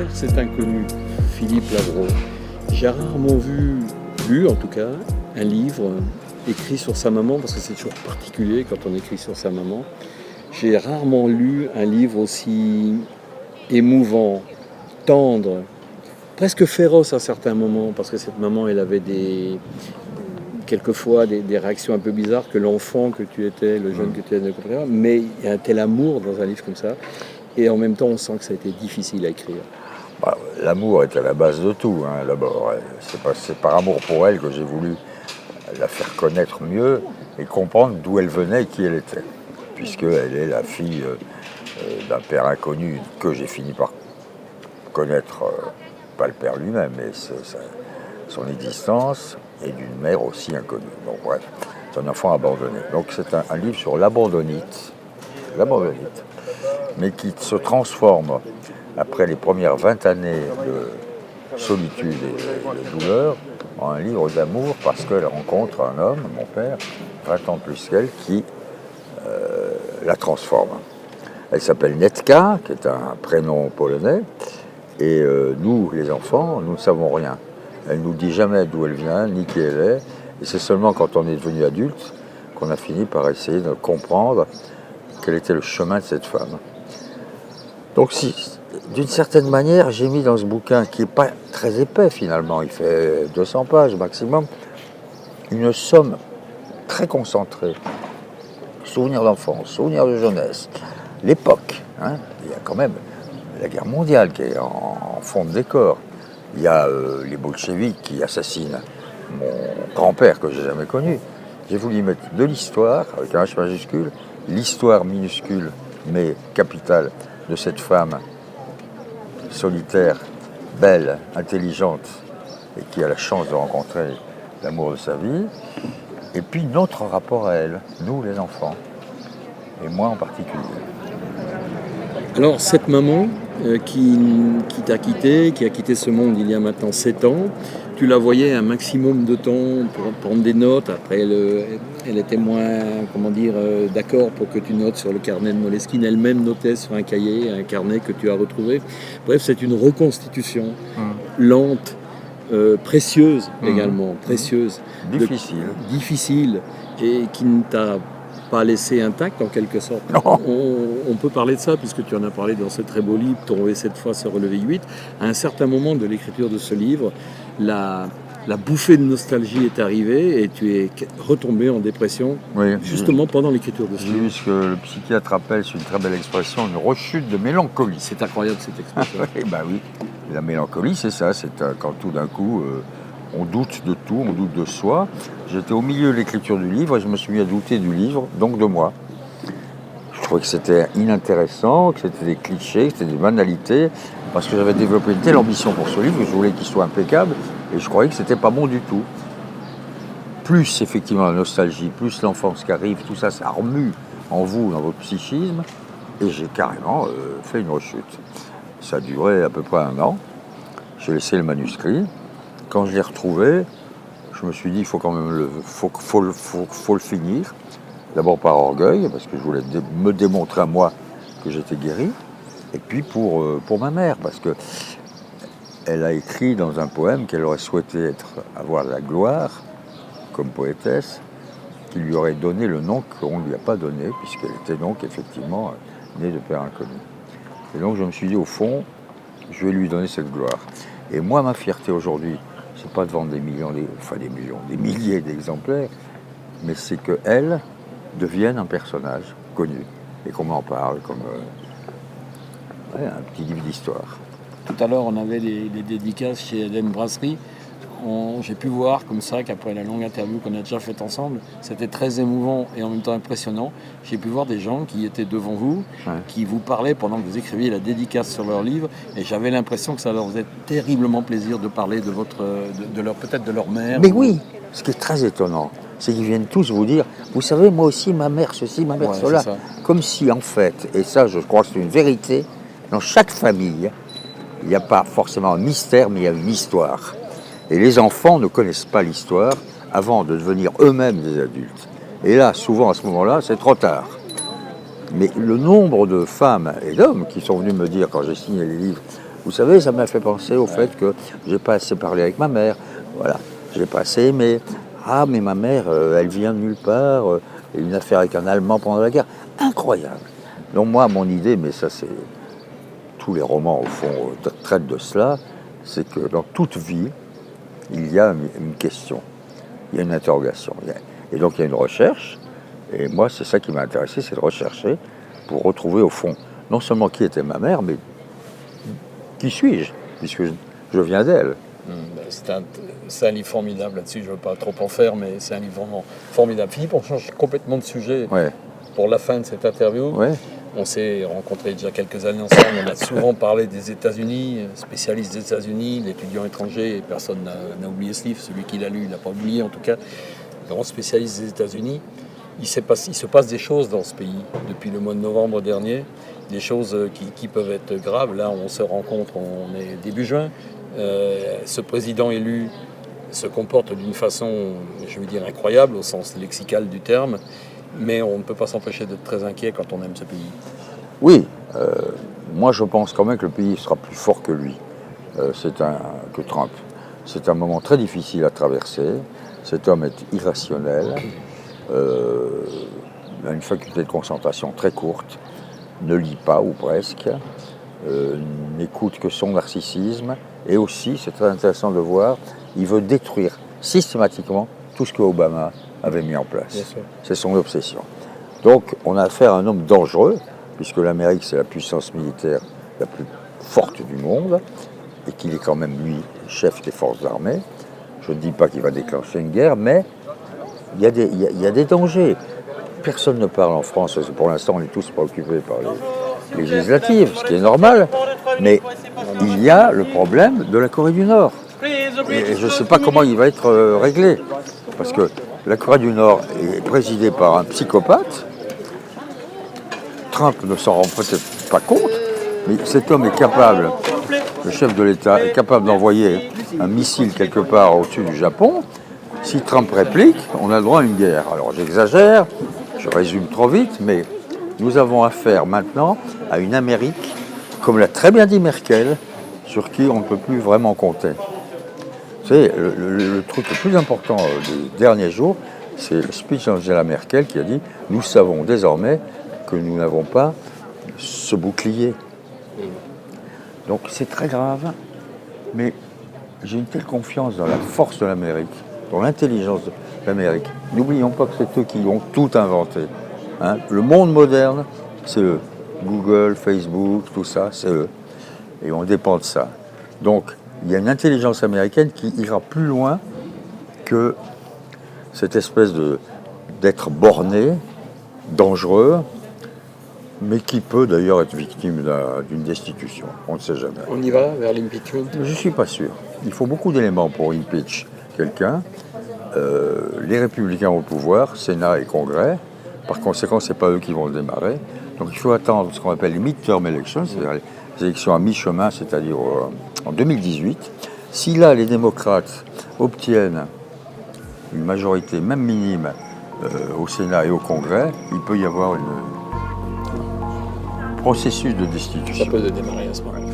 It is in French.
travers cet inconnu, Philippe Lavreau, j'ai rarement lu en tout cas, un livre écrit sur sa maman, parce que c'est toujours particulier quand on écrit sur sa maman. J'ai rarement lu un livre aussi émouvant, tendre, presque féroce à certains moments, parce que cette maman, elle avait quelquefois des réactions un peu bizarres que l'enfant que tu étais, le jeune que tu étais, ne comprenait pas. Mais il y a un tel amour dans un livre comme ça, et en même temps, on sent que ça a été difficile à écrire. Bah, l'amour est à la base de tout, hein, d'abord. C'est par amour pour elle que j'ai voulu la faire connaître mieux et comprendre d'où elle venait et qui elle était. Puisqu'elle est la fille d'un père inconnu que j'ai fini par connaître, pas le père lui-même, mais son existence, et d'une mère aussi inconnue. Bon, bref, c'est un enfant abandonné. Donc c'est un livre sur l'abandonnite, mais qui se transforme après les premières 20 années de solitude et de douleur en un livre d'amour parce qu'elle rencontre un homme, mon père, 20 ans plus qu'elle, qui la transforme. Elle s'appelle Netka, qui est un prénom polonais, et nous, les enfants, nous ne savons rien. Elle ne nous dit jamais d'où elle vient, ni qui elle est, et c'est seulement quand on est devenu adulte qu'on a fini par essayer de comprendre quel était le chemin de cette femme. Donc si, d'une certaine manière, j'ai mis dans ce bouquin, qui n'est pas très épais finalement, il fait 200 pages maximum, une somme très concentrée. Souvenirs d'enfance, souvenirs de jeunesse, l'époque. Hein, il y a quand même la guerre mondiale qui est en fond de décor. Il y a les bolcheviks qui assassinent mon grand-père que je n'ai jamais connu. J'ai voulu y mettre de l'histoire, avec un H majuscule, l'histoire minuscule mais capitale de cette femme solitaire, belle, intelligente et qui a la chance de rencontrer l'amour de sa vie. Et puis notre rapport à elle, nous les enfants, et moi en particulier. Alors cette maman qui t'a quitté, qui a quitté ce monde il y a maintenant 7 ans, tu la voyais un maximum de temps pour prendre des notes. Après, elle était moins, d'accord pour que tu notes sur le carnet de Moleskine. Elle-même notait sur un cahier, un carnet que tu as retrouvé. Bref, c'est une reconstitution lente, précieuse également, précieuse. Difficile, et qui ne t'a pas laissé intact en quelque sorte. On peut parler de ça puisque tu en as parlé dans ce très beau livre, Tomber cette fois, se relever 8. À un certain moment de l'écriture de ce livre, la bouffée de nostalgie est arrivée et tu es retombé en dépression, justement pendant l'écriture de ce livre. J'ai vu ce que le psychiatre appelle, c'est une très belle expression, une rechute de mélancolie. C'est incroyable cette expression. Oui, la mélancolie c'est ça, c'est quand tout d'un coup on doute de tout, on doute de soi. J'étais au milieu de l'écriture du livre et je me suis mis à douter du livre, donc de moi. Je trouvais que c'était inintéressant, que c'était des clichés, que c'était des banalités, parce que j'avais développé une telle ambition pour ce livre que je voulais qu'il soit impeccable et je croyais que c'était pas bon du tout. Plus effectivement la nostalgie, plus l'enfance qui arrive, tout ça, ça remue en vous, dans votre psychisme, et j'ai carrément fait une rechute. Ça a duré à peu près 1 an. J'ai laissé le manuscrit. Quand je l'ai retrouvé, je me suis dit il faut quand même faut le finir. D'abord par orgueil, parce que je voulais me démontrer à moi que j'étais guéri. Et puis pour ma mère, parce que elle a écrit dans un poème qu'elle aurait souhaité avoir la gloire comme poétesse, qui lui aurait donné le nom qu'on ne lui a pas donné, puisqu'elle était donc effectivement née de père inconnu. Et donc je me suis dit, au fond, je vais lui donner cette gloire. Et moi, ma fierté aujourd'hui, c'est pas de vendre des milliers d'exemplaires, mais c'est qu'elle devienne un personnage connu et qu'on m'en parle comme un petit livre d'histoire. Tout à l'heure, on avait les dédicaces chez Hélène Brasserie. J'ai pu voir comme ça qu'après la longue interview qu'on a déjà faite ensemble, c'était très émouvant et en même temps impressionnant. J'ai pu voir des gens qui étaient devant vous, qui vous parlaient pendant que vous écriviez la dédicace sur leur livre, et j'avais l'impression que ça leur faisait terriblement plaisir de parler de peut-être de leur mère. Mais oui, ce qui est très étonnant, c'est qu'ils viennent tous vous dire, vous savez, moi aussi, ma mère ceci, ma mère cela. Comme si en fait, et ça je crois que c'est une vérité, dans chaque famille, il n'y a pas forcément un mystère, mais il y a une histoire. Et les enfants ne connaissent pas l'histoire avant de devenir eux-mêmes des adultes. Et là, souvent à ce moment-là, c'est trop tard. Mais le nombre de femmes et d'hommes qui sont venus me dire, quand j'ai signé les livres, Vous savez, ça m'a fait penser au fait que j'ai pas assez parlé avec ma mère. Voilà, je l'ai pas assez aimé. Ah, mais ma mère, elle vient de nulle part. Elle a eu une affaire avec un Allemand pendant la guerre. Incroyable. Donc moi, mon idée, mais ça c'est... Tous les romans, au fond, traitent de cela, c'est que dans toute vie, il y a une question, il y a une interrogation. Et donc il y a une recherche. Et moi, c'est ça qui m'a intéressé, c'est de rechercher pour retrouver, au fond, non seulement qui était ma mère, mais qui suis-je, puisque je viens d'elle. C'est un livre formidable là-dessus, je ne veux pas trop en faire, mais c'est un livre vraiment formidable. Philippe, on change complètement de sujet pour la fin de cette interview. Ouais. On s'est rencontrés déjà quelques années ensemble, on a souvent parlé des États-Unis, spécialiste des États-Unis, l'étudiant étranger, et personne n'a oublié ce livre, celui qui l'a lu, il n'a pas oublié en tout cas, grand spécialiste des États-Unis. Il se passe des choses dans ce pays depuis le mois de novembre dernier, des choses qui peuvent être graves. Là, on se rencontre, on est début juin. Ce président élu se comporte d'une façon, je veux dire, incroyable au sens lexical du terme, mais on ne peut pas s'empêcher d'être très inquiet quand on aime ce pays. Oui, moi je pense quand même que le pays sera plus fort que lui, que Trump. C'est un moment très difficile à traverser. Cet homme est irrationnel, a une faculté de concentration très courte, ne lit pas ou presque, n'écoute que son narcissisme, et aussi, c'est très intéressant de voir, il veut détruire systématiquement tout ce que Obama avait mis en place. C'est son obsession. Donc on a affaire à un homme dangereux, puisque l'Amérique c'est la puissance militaire la plus forte du monde, et qu'il est quand même lui chef des forces armées. Je ne dis pas qu'il va déclencher une guerre, mais il y a des dangers. Personne ne parle en France, pour l'instant on est tous préoccupés par les législatives, ce qui est normal, mais il y a le problème de la Corée du Nord. Et je ne sais pas comment il va être réglé, parce que la Corée du Nord est présidée par un psychopathe. Trump ne s'en rend peut-être pas compte, mais cet homme est capable, le chef de l'État est capable d'envoyer un missile quelque part au-dessus du Japon. Si Trump réplique, on a le droit à une guerre. Alors j'exagère, je résume trop vite, mais nous avons affaire maintenant à une Amérique, comme l'a très bien dit Merkel, sur qui on ne peut plus vraiment compter. Vous savez, le truc le plus important des derniers jours, c'est le speech d'Angela Merkel qui a dit « Nous savons désormais que nous n'avons pas ce bouclier. » Donc c'est très grave, mais j'ai une telle confiance dans la force de l'Amérique, dans l'intelligence de l'Amérique. N'oublions pas que c'est eux qui ont tout inventé. Hein. Le monde moderne, c'est eux. Google, Facebook, tout ça, c'est eux. Et on dépend de ça. Donc, il y a une intelligence américaine qui ira plus loin que cette espèce d'être borné, dangereux, mais qui peut d'ailleurs être victime d'une destitution. On ne sait jamais. On y va vers l'impeachment ? Je ne suis pas sûr. Il faut beaucoup d'éléments pour impeach quelqu'un. Les républicains au pouvoir, Sénat et Congrès. Par conséquent, ce n'est pas eux qui vont le démarrer. Donc il faut attendre ce qu'on appelle les midterm elections, c'est-à-dire les élections à mi-chemin, c'est-à-dire en 2018. Si là, les démocrates obtiennent une majorité, même minime, au Sénat et au Congrès, il peut y avoir un processus de destitution. Ça peut démarrer à ce moment-là.